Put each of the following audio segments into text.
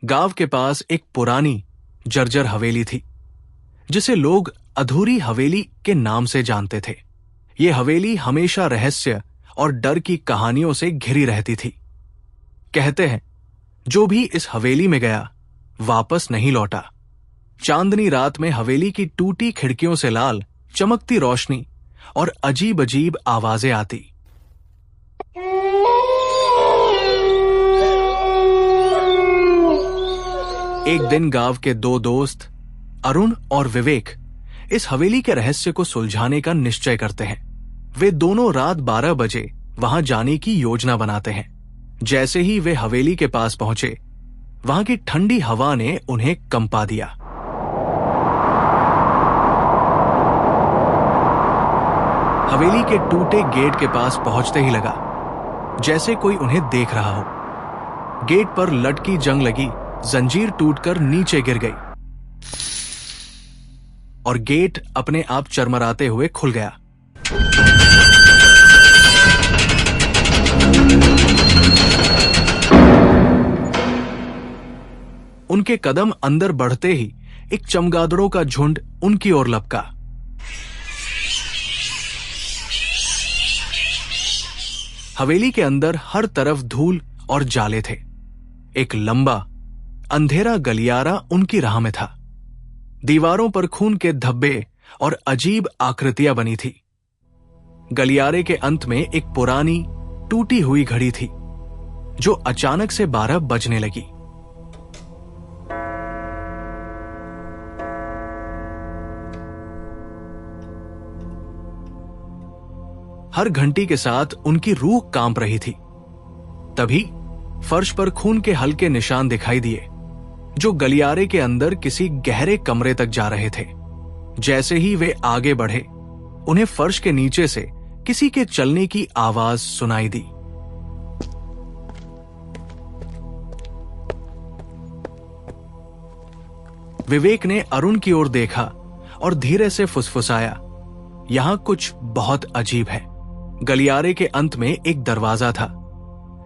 गांव के पास एक पुरानी जर्जर हवेली थी, जिसे लोग अधूरी हवेली के नाम से जानते थे। ये हवेली हमेशा रहस्य और डर की कहानियों से घिरी रहती थी। कहते हैं, जो भी इस हवेली में गया वापस नहीं लौटा। चांदनी रात में हवेली की टूटी खिड़कियों से लाल चमकती रोशनी और अजीब अजीब आवाजें आती। एक दिन गांव के दो दोस्त अरुण और विवेक इस हवेली के रहस्य को सुलझाने का निश्चय करते हैं। वे दोनों रात 12 बजे वहां जाने की योजना बनाते हैं। जैसे ही वे हवेली के पास पहुंचे, वहां की ठंडी हवा ने उन्हें कंपा दिया। हवेली के टूटे गेट के पास पहुंचते ही लगा जैसे कोई उन्हें देख रहा हो। गेट पर लटकी जंग लगी जंजीर टूटकर नीचे गिर गई और गेट अपने आप चरमराते हुए खुल गया। उनके कदम अंदर बढ़ते ही एक चमगादड़ों का झुंड उनकी ओर लपका। हवेली के अंदर हर तरफ धूल और जाले थे। एक लंबा अंधेरा गलियारा उनकी राह में था। दीवारों पर खून के धब्बे और अजीब आकृतियां बनी थी। गलियारे के अंत में एक पुरानी टूटी हुई घड़ी थी, जो अचानक से 12 बजने लगी। हर घंटी के साथ उनकी रूह कांप रही थी। तभी फर्श पर खून के हल्के निशान दिखाई दिए, जो गलियारे के अंदर किसी गहरे कमरे तक जा रहे थे। जैसे ही वे आगे बढ़े, उन्हें फर्श के नीचे से किसी के चलने की आवाज सुनाई दी। विवेक ने अरुण की ओर देखा और धीरे से फुसफुसाया, यहां कुछ बहुत अजीब है। गलियारे के अंत में एक दरवाजा था,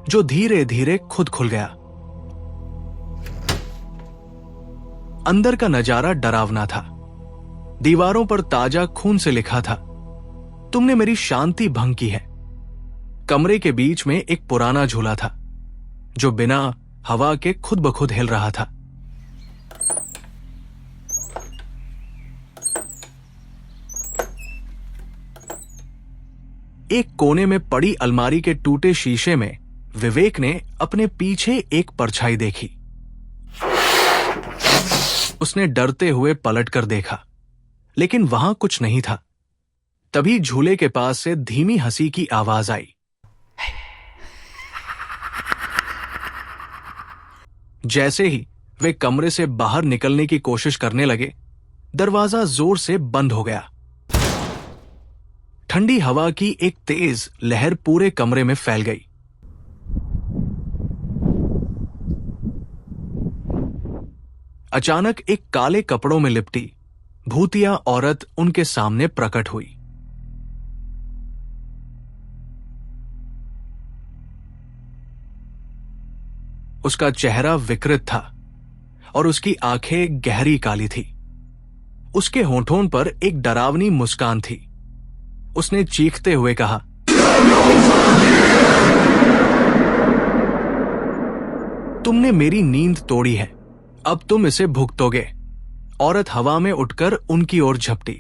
जो धीरे धीरे खुद खुल गया। अंदर का नजारा डरावना था। दीवारों पर ताजा खून से लिखा था, तुमने मेरी शांति भंग की है। कमरे के बीच में एक पुराना झूला था, जो बिना हवा के खुद ब खुद हिल रहा था। एक कोने में पड़ी अलमारी के टूटे शीशे में विवेक ने अपने पीछे एक परछाई देखी। उसने डरते हुए पलटकर देखा, लेकिन वहां कुछ नहीं था। तभी झूले के पास से धीमी हंसी की आवाज आई। जैसे ही वे कमरे से बाहर निकलने की कोशिश करने लगे, दरवाजा जोर से बंद हो गया। ठंडी हवा की एक तेज लहर पूरे कमरे में फैल गई। अचानक एक काले कपड़ों में लिपटी भूतिया औरत उनके सामने प्रकट हुई। उसका चेहरा विकृत था और उसकी आंखें गहरी काली थी। उसके होंठों पर एक डरावनी मुस्कान थी। उसने चीखते हुए कहा, तुमने मेरी नींद तोड़ी है, अब तुम इसे भुगतोगे। औरत हवा में उठकर उनकी ओर झपटी।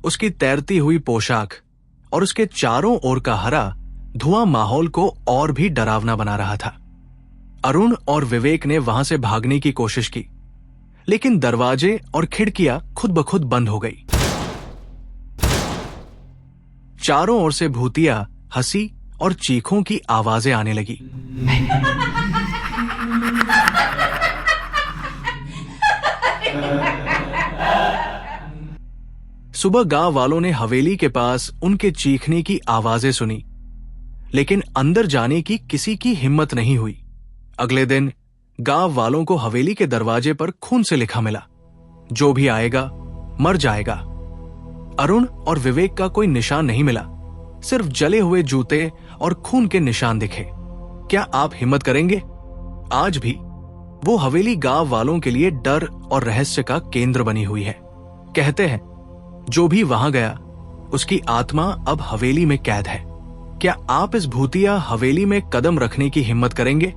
उसकी तैरती हुई पोशाक और उसके चारों ओर का हरा धुआं माहौल को और भी डरावना बना रहा था। अरुण और विवेक ने वहां से भागने की कोशिश की, लेकिन दरवाजे और खिड़कियां खुद ब खुद बंद हो गई। चारों ओर से भूतिया हंसी और चीखों की आवाजें आने लगी। सुबह गांव वालों ने हवेली के पास उनके चीखने की आवाजें सुनी, लेकिन अंदर जाने की किसी की हिम्मत नहीं हुई। अगले दिन गांव वालों को हवेली के दरवाजे पर खून से लिखा मिला, जो भी आएगा मर जाएगा। अरुण और विवेक का कोई निशान नहीं मिला, सिर्फ जले हुए जूते और खून के निशान दिखे। क्या आप हिम्मत करेंगे? आज भी वो हवेली गांव वालों के लिए डर और रहस्य का केंद्र बनी हुई है। कहते हैं जो भी वहां गया उसकी आत्मा अब हवेली में कैद है। क्या आप इस भूतिया हवेली में कदम रखने की हिम्मत करेंगे?